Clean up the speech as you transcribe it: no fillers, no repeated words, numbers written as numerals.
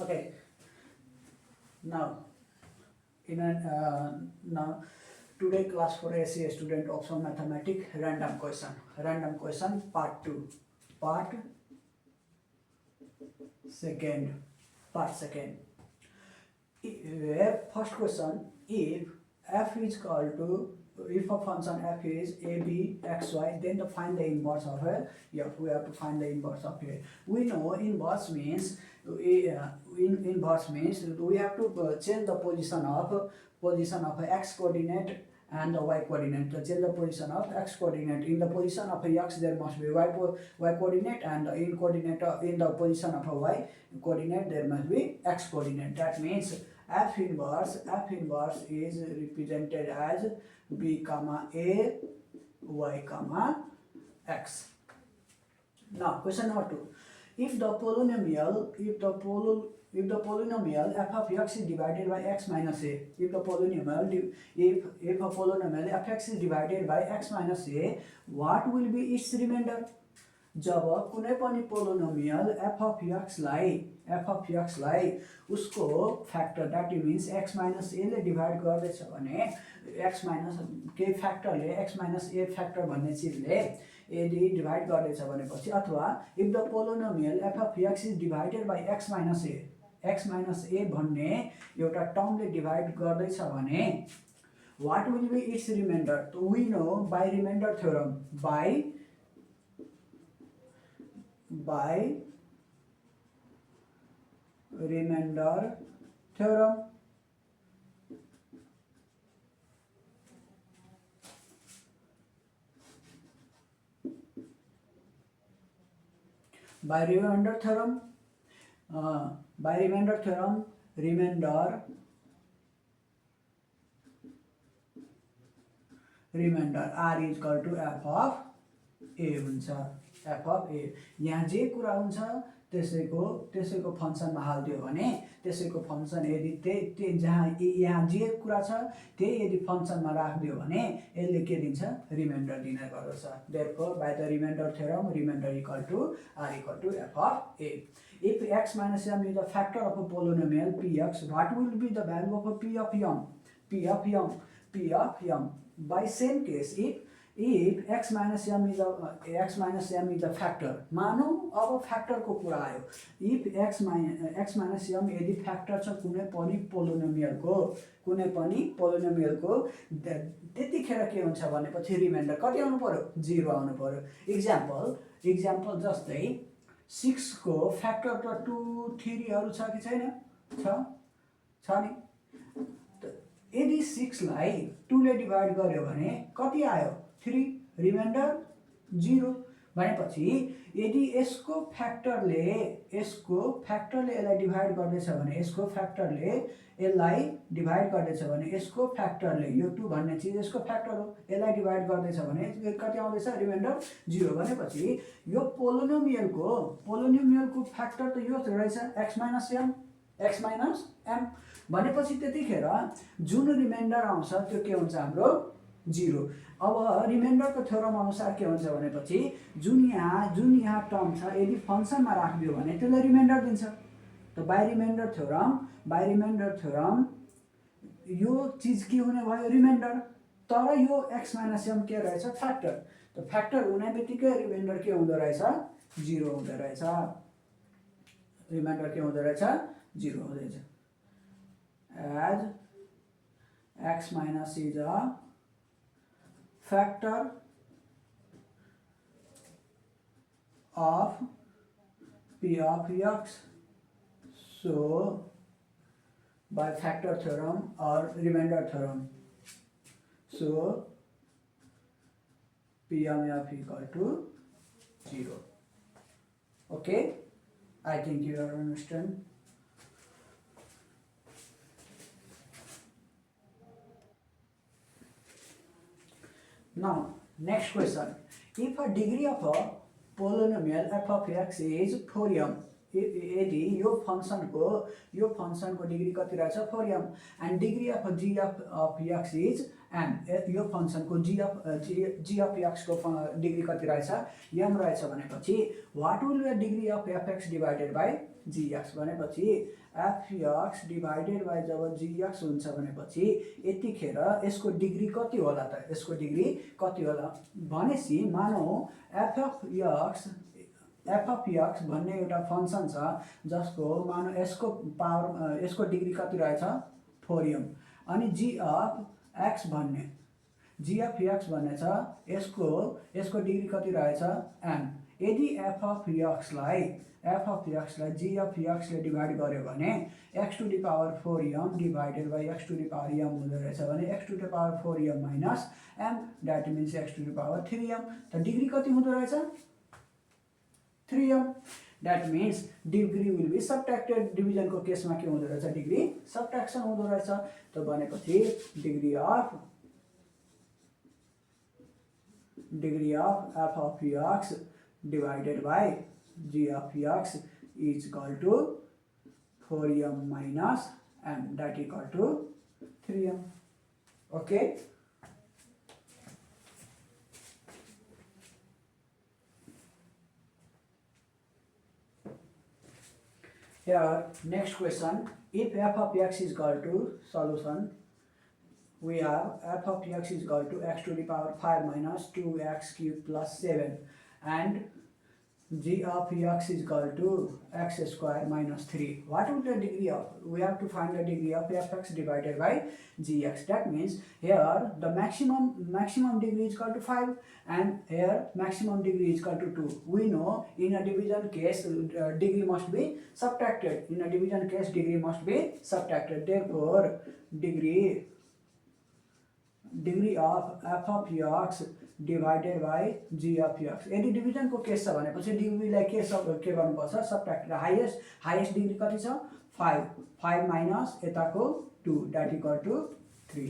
Okay, now now today class for SCA student option mathematics random question part 2 part second part second. First question, if f is equal to, if a function f is a b x y, then to find the inverse of a f. We have to find the inverse of a. We know inverse means inverse means we have to change the position of a x coordinate and the y coordinate. To change the position of x coordinate, in the position of a x there must be y coordinate, and in the position of a y coordinate there must be x coordinate. That means f inverse is represented as b comma a y comma x. Now question number 2, if the polynomial f of x is divided by x minus a, if a polynomial fx is divided by x minus a, what will be its remainder? जब कुनै पनि polynomial f of x लाई उसको factor, that means x minus a ले divide गर्दैछ भने x minus के फ्याक्टरले x minus a factor भन्ने चिजले यदि डिभाइड गर्दैछ भनेपछि, अथवा if the polynomial f of x is divided by x minus a भन्ने एउटा टर्मले डिभाइड गर्दैछ भने what will be its remainder? We know by remainder theorem, by remainder theorem. By remainder theorem, remainder r is equal to f of a हुन्छ. f of a यहाँ जे कुरा हुन्छ त्यसैको फंक्सनमा हाल्दियो भने त्यसैको फंक्सन यदि जहाँ यहाँ जे कुरा छ त्यही यदि फंक्सनमा राखिदियो भने यसले के दिन्छ? रिमाइन्डर दिने गर्दछ. Therefore by the remainder theorem, remainder equal to r equal to f of a. If x minus m is the factor of a polynomial px, what will be the value of a p of m? By same case, if x minus m is the factor, मानौ अब factor को कुरा आयो. if x minus m यदि factor छ कुनै पनि polynomial को त्यतिखेर के हुन्छ भनेपछि रिमाइन्डर कति आउनु पर्यो? 0 आउनु पर्यो. इक्जाम्पल जस्तै 6 को फ्याक्टर त 2 3 हरू छ कि छैन? छ नि. यदि 6 लाई 2 ले डिवाइड गर्यो भने कति आयो? 3. रिमाइन्डर 0. भनेपछि यदि यसको फ्याक्टरले यसलाई डिवाइड गर्दैछ भने यसको फ्याक्टरले यो 2 भन्ने चीज यसको फ्याक्टर हो, यसलाई डिवाइड गर्दैछ भने कति आउँदैछ? रिमाइन्डर 0. भनेपछि यो पोलिनोमियलको फ्याक्टर त यो रहेछ x माइनस m. भनेपछि त्यतिखेर जुन रिमाइन्डर आउँछ त्यो के हुन्छ? हाम्रो 0. अब रिमाइन्डरको थ्योरम अनुसार के हुन्छ भनेपछि जुन यहाँ टर्म छ यदि फंक्सनमा राखिदियो भने त्यसले रिमाइन्डर दिन्छ. त बाइ रिमाइन्डर थ्योरम यो चीज के हुने भयो? रिमाइन्डर. तर यो x माइनस m के रहेछ? फ्याक्टर. त फ्याक्टर हुने बित्तिकै रिमाइन्डर के हुँदो रहेछ? 0 हुँदो रहेछ. रिमाइन्डर के हुँदो रहेछ? 0 हुँदैछ. as x minus is a factor of p of x, so by factor theorem or remainder theorem, so p of f equal to 0. Okay, I think you understand. Now, next question. If a degree of a polynomial f of x is 4m, यदि यो फंक्शनको degree कति रहेछ 4m and degree of g of x is m यो फंक्शनको g of x को degree कति रहेछ m रहेछ भनेपछि what will be degree of fx divided by gx भनेपछि fx डिवाइडेड बाइ जब gx हुन्छ भनेपछि यतिखेर यसको डिग्री कति होला त यसको डिग्री कति होला भनेसी मानौ f of x भन्ने एउटा फंक्शन छ जसको मानौ यसको डिग्री कति रहेछ 4m अनि g of x भन्ने छ यसको डिग्री कति रहेछ m यदि f of x लाई g of x ले डिवाइड गर्यो भने x to the power 4m divided by x to the power m हुँदो रहेछ भने x to the power 4m minus m that means x to the power 3m त degree कति हुँदो रहेछ 3m that means degree will be subtracted division को केसमा के हुँदो रहेछ डिग्री सबट्र्याक्सन हुँदो रहेछ त भनेपछि degree of f of x divided by g of x is equal to 4m minus m that equal to 3m. Okay. Here next question, if f of x is equal to solution we have f of x is equal to x to the power 5 minus 2x cube plus 7 and g of x is equal to x square minus 3. What would the degree of? We have to find the degree of fx divided by gx. That means here the maximum degree is equal to 5 and here maximum degree is equal to 2. We know in a division case degree must be subtracted. In a division case degree must be subtracted. Therefore degree of f of x divided by g of x. यदि division को case छ भनेपछि degree लाई के गर्नुपर्छ subtract highest degree कति छ 5 minus यताको 2 दैट इक्वल टु 3